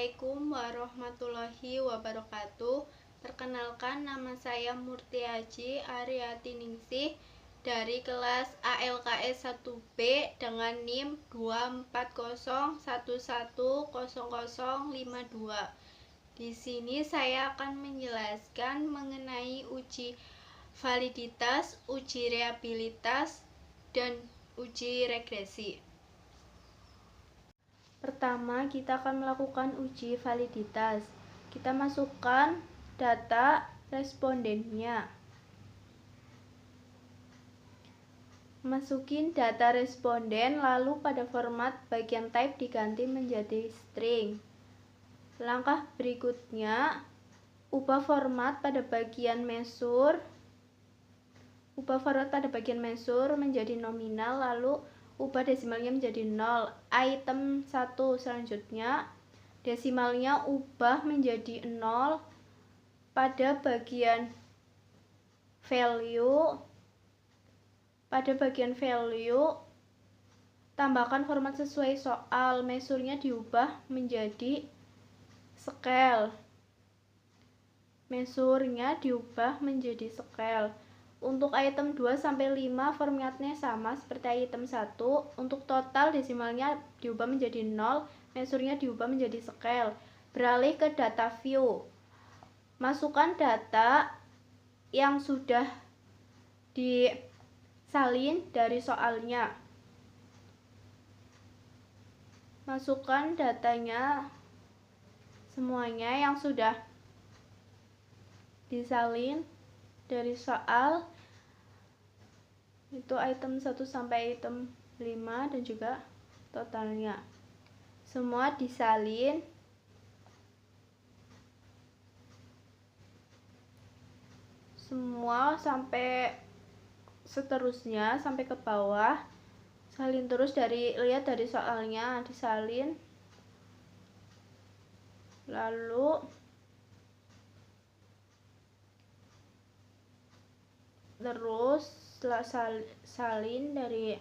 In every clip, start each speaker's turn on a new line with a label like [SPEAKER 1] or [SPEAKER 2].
[SPEAKER 1] Assalamualaikum warahmatullahi wabarakatuh. Perkenalkan, nama saya Murti Haji Ariati Ningsih dari kelas ALKS 1B dengan NIM 240110052. Di sini saya akan menjelaskan mengenai uji validitas, uji reliabilitas, dan uji regresi. Pertama, kita akan melakukan uji validitas. Kita masukkan data respondennya. Masukin data responden, lalu pada format bagian type diganti menjadi string. Langkah berikutnya, ubah format pada bagian measure. Menjadi nominal, lalu ubah desimalnya menjadi 0. Item 1 selanjutnya, desimalnya ubah menjadi 0. Pada bagian value, tambahkan format sesuai soal. Measure-nya diubah menjadi scale. Untuk item 2-5 formatnya sama seperti item 1. Untuk total desimalnya diubah menjadi 0, measure-nya diubah menjadi scale. Beralih ke data view. Masukkan data yang sudah disalin dari soalnya. Masukkan datanya semuanya yang sudah disalin dari soal, itu item 1 sampai item 5 dan juga totalnya. Semua disalin. Semua sampai seterusnya sampai ke bawah. Salin terus lihat dari soalnya, disalin. Lalu terus setelah salin dari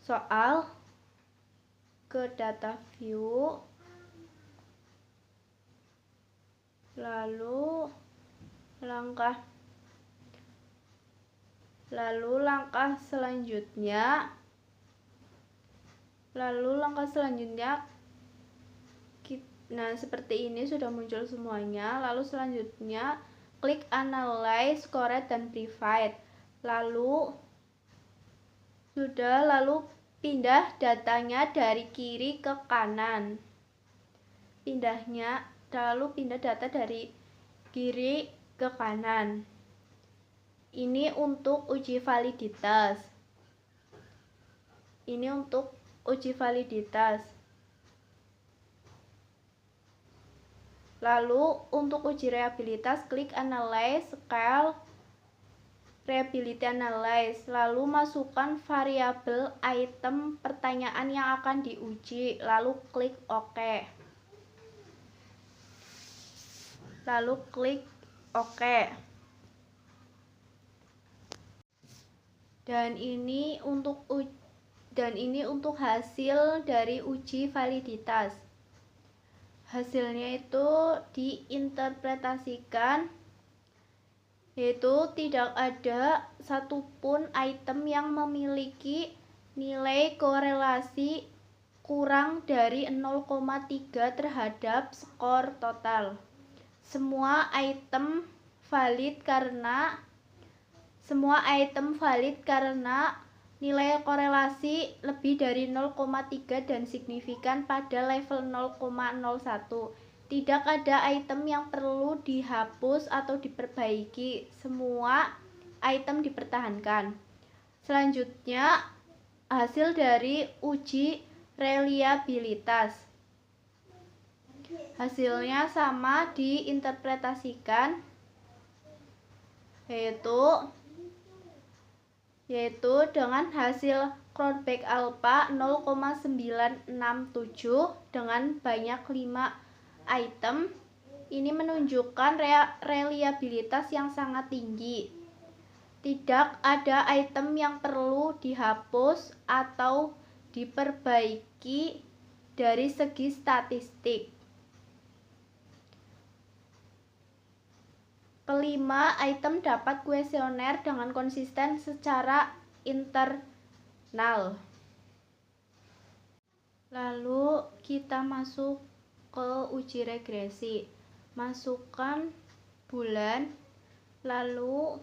[SPEAKER 1] soal ke data view, lalu langkah selanjutnya nah seperti ini sudah muncul semuanya. Lalu selanjutnya klik analyze, correct, dan private. Lalu pindah datanya dari kiri ke kanan. Pindah data dari kiri ke kanan. Ini untuk uji validitas. Lalu untuk uji reliabilitas, klik analyze, scale, reliability analyze. Lalu masukkan variabel item pertanyaan yang akan diuji, lalu klik OK. Dan ini untuk hasil dari uji validitas. Hasilnya itu diinterpretasikan, yaitu tidak ada satupun item yang memiliki nilai korelasi kurang dari 0,3 terhadap skor total. Semua item valid karena nilai korelasi lebih dari 0,3 dan signifikan pada level 0,01. Tidak ada item yang perlu dihapus atau diperbaiki. Semua item dipertahankan. Selanjutnya, hasil dari uji reliabilitas. Hasilnya sama diinterpretasikan, yaitu dengan hasil Cronbach alpha 0,967 dengan banyak 5 item. Ini menunjukkan reliabilitas yang sangat tinggi. Tidak ada item yang perlu dihapus atau diperbaiki dari segi statistik. Kelima, item dapat kuesioner dengan konsisten secara internal. Lalu kita masuk ke uji regresi. Masukkan bulan, lalu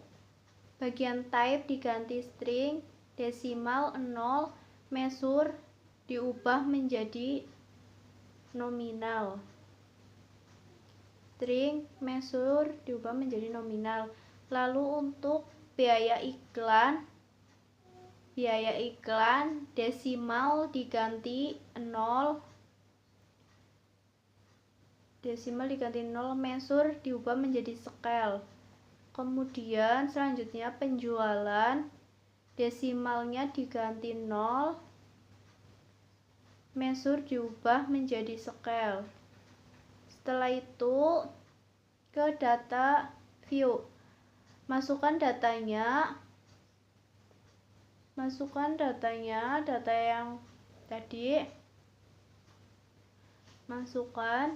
[SPEAKER 1] bagian type diganti string, desimal 0, measure diubah menjadi nominal. String measure diubah menjadi nominal. Lalu untuk biaya iklan desimal diganti 0, measure diubah menjadi scale. Kemudian selanjutnya penjualan, desimalnya diganti 0, measure diubah menjadi scale. Setelah itu ke data view, masukkan datanya, data yang tadi, masukkan,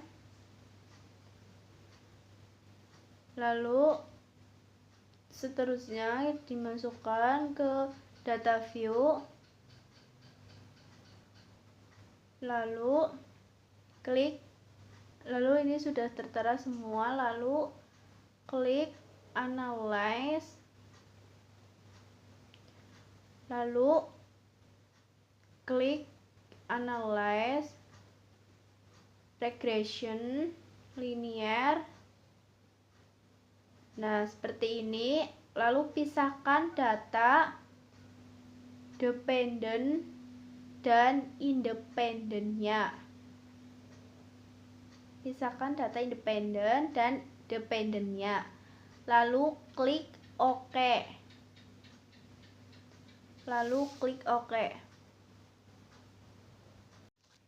[SPEAKER 1] lalu seterusnya dimasukkan ke data view, lalu klik, lalu ini sudah tertera semua, lalu klik analyze, lalu klik analyze regression linear. Nah, seperti ini. Lalu pisahkan data dependent dan independennya. Pisahkan data independen dan dependennya. Lalu klik OK.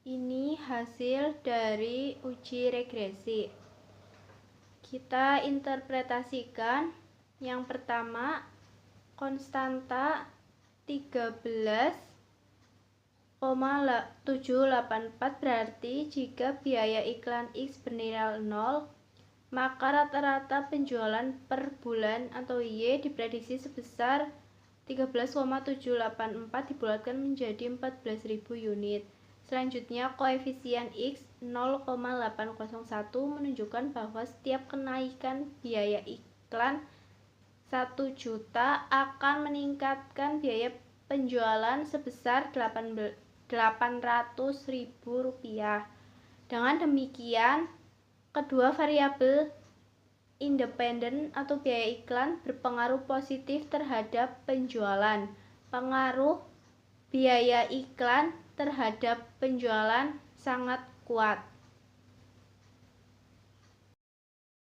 [SPEAKER 1] Ini hasil dari uji regresi. Kita interpretasikan. Yang pertama, konstanta 13,784 berarti jika biaya iklan X bernilai 0, maka rata-rata penjualan per bulan atau Y diprediksi sebesar 13,784 dibulatkan menjadi 14.000 unit. Selanjutnya, koefisien X 0,801 menunjukkan bahwa setiap kenaikan biaya iklan 1 juta akan meningkatkan biaya penjualan sebesar 800.000 rupiah. Dengan demikian, kedua variabel independen atau biaya iklan berpengaruh positif terhadap penjualan. Pengaruh biaya iklan terhadap penjualan sangat kuat.